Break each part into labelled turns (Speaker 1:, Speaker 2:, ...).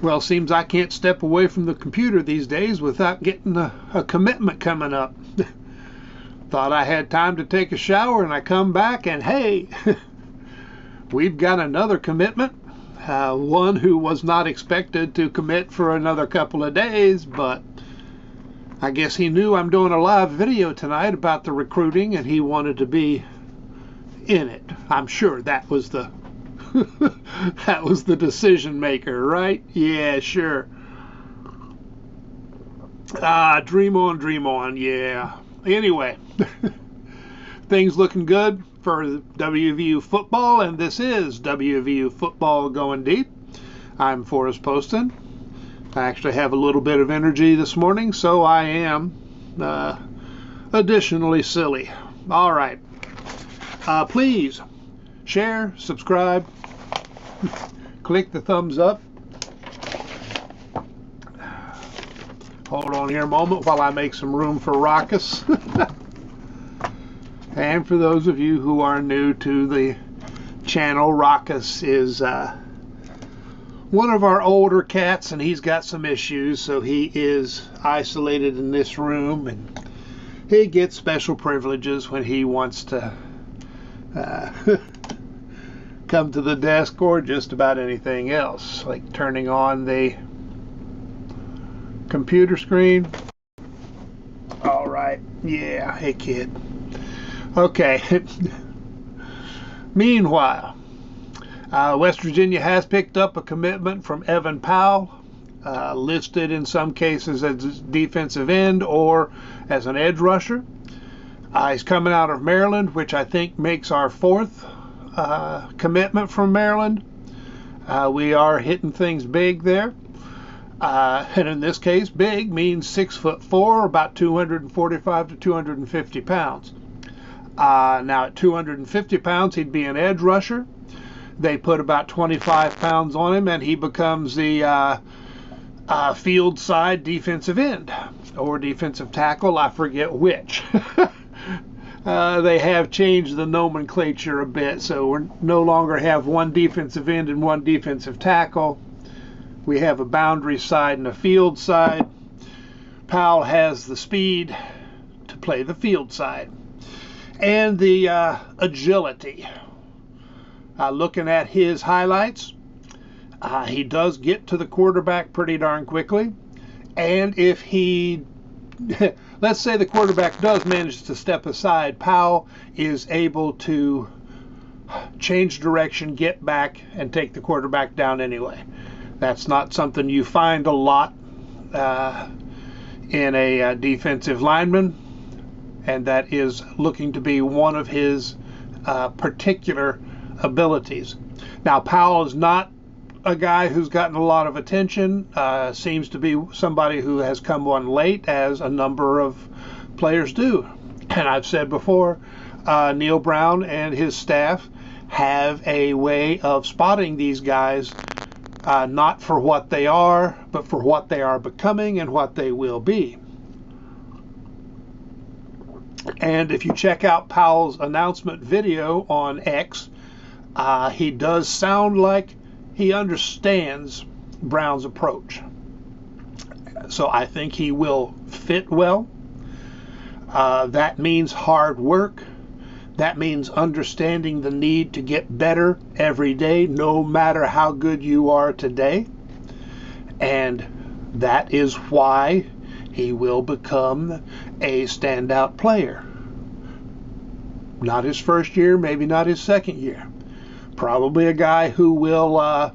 Speaker 1: Well, seems I can't step away from the computer these days without getting a commitment coming up. Thought I had time to take a shower, and I come back and hey, we've got another commitment. One who was not expected to commit for another couple of days, but I guess he knew I'm doing a live video tonight about the recruiting and he wanted to be in it. I'm sure that was the that was the decision maker, right? Yeah, sure. Dream on, yeah. Anyway, things looking good for WVU football, and this is WVU football going deep. I'm Forrest Poston. I actually have a little bit of energy this morning, so I am additionally silly. All right. Please share, subscribe, click the thumbs up. Hold on here a moment while I make some room for Raucous. And for those of you who are new to the channel, Raucous is one of our older cats, and he's got some issues, so he is isolated in this room, and he gets special privileges when he wants to come to the desk or just about anything else, like turning on the computer screen. All right, yeah, hey kid. Okay. Meanwhile, West Virginia has picked up a commitment from Evan Powell, listed in some cases as defensive end or as an edge rusher. He's coming out of Maryland, which I think makes our fourth commitment from Maryland. We are hitting things big there. And in this case, big means 6'4", about 245 to 250 pounds. Now at 250 pounds, he'd be an edge rusher. They put about 25 pounds on him, and he becomes the field side defensive end or defensive tackle. I forget which. They have changed the nomenclature a bit, so we no longer have one defensive end and one defensive tackle. We have a boundary side and a field side. Powell has the speed to play the field side and the agility. Looking at his highlights, he does get to the quarterback pretty darn quickly, and if he let's say the quarterback does manage to step aside, Powell is able to change direction, get back, and take the quarterback down anyway. That's not something you find a lot in a defensive lineman, and that is looking to be one of his particular abilities. Now, Powell is not a guy who's gotten a lot of attention, seems to be somebody who has come on late, as a number of players do. And I've said before, Neil Brown and his staff have a way of spotting these guys, not for what they are, but for what they are becoming and what they will be. And if you check out Powell's announcement video on X, he does sound like he understands Brown's approach. So I think he will fit well. That means hard work. That means understanding the need to get better every day, no matter how good you are today. And that is why he will become a standout player. Not his first year, maybe not his second year. Probably a guy who will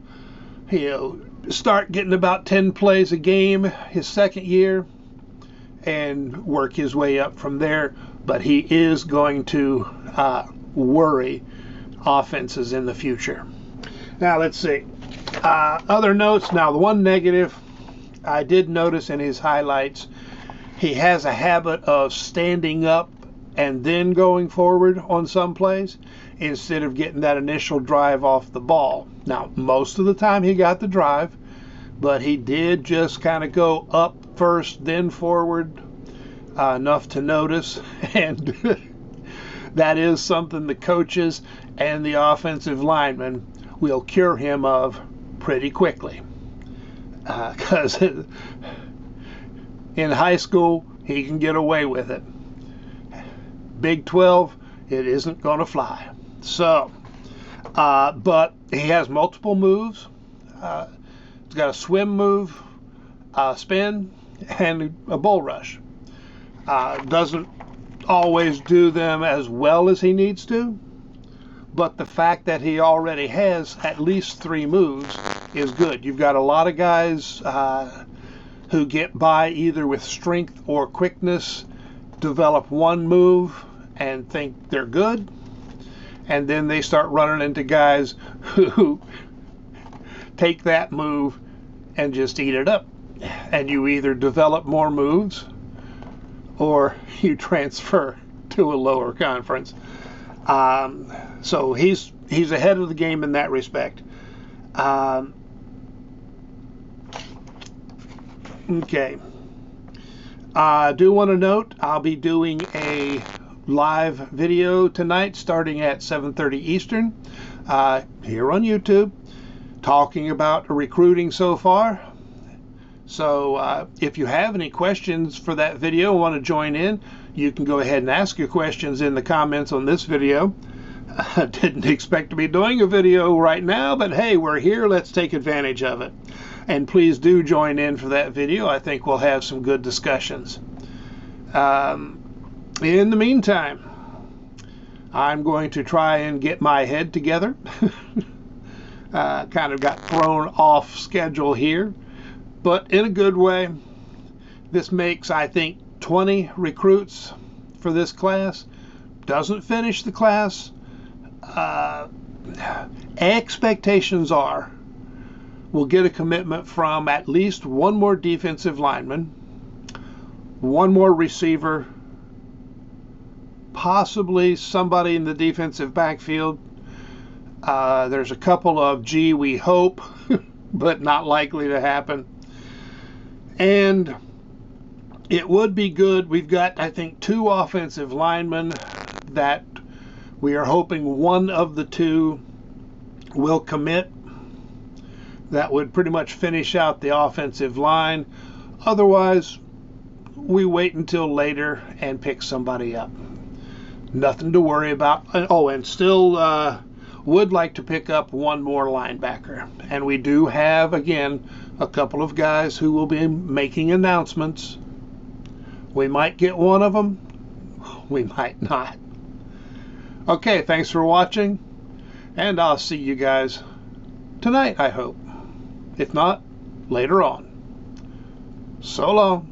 Speaker 1: start getting about 10 plays a game his second year and work his way up from there. But he is going to worry offenses in the future. Now let's see. Other notes. Now the one negative I did notice in his highlights, he has a habit of standing up and then going forward on some plays instead of getting that initial drive off the ball. Now, most of the time he got the drive, but he did just kind of go up first, then forward, enough to notice. And that is something the coaches and the offensive linemen will cure him of pretty quickly. because in high school he can get away with it. Big 12, it isn't going to fly. So, but he has multiple moves. He's got a swim move, a spin, and a bull rush. Doesn't always do them as well as he needs to, but the fact that he already has at least 3 moves is good. You've got a lot of guys who get by either with strength or quickness, develop one move and think they're good, and then they start running into guys who take that move and just eat it up. And you either develop more moves or you transfer to a lower conference. So he's ahead of the game in that respect. Okay. I do want to note I'll be doing a live video tonight starting at 7:30 Eastern here on YouTube, talking about recruiting so far. So if you have any questions for that video, want to join in, you can go ahead and ask your questions in the comments on this video. I didn't expect to be doing a video right now, but hey, we're here. Let's take advantage of it. And please do join in for that video. I think we'll have some good discussions. In the meantime, I'm going to try and get my head together. Kind of got thrown off schedule here, but in a good way. This makes, I think, 20 recruits for this class. Doesn't finish the class. Expectations are we'll get a commitment from at least one more defensive lineman, one more receiver, possibly somebody in the defensive backfield. There's a couple of gee, we hope, but not likely to happen. And it would be good. We've got, I think, 2 offensive linemen that we are hoping one of the 2 will commit. That would pretty much finish out the offensive line. Otherwise, we wait until later and pick somebody up. Nothing to worry about. Oh, and still would like to pick up one more linebacker. And we do have, again, a couple of guys who will be making announcements. We might get one of them. We might not. Okay, thanks for watching. And I'll see you guys tonight, I hope. If not, later on. So long.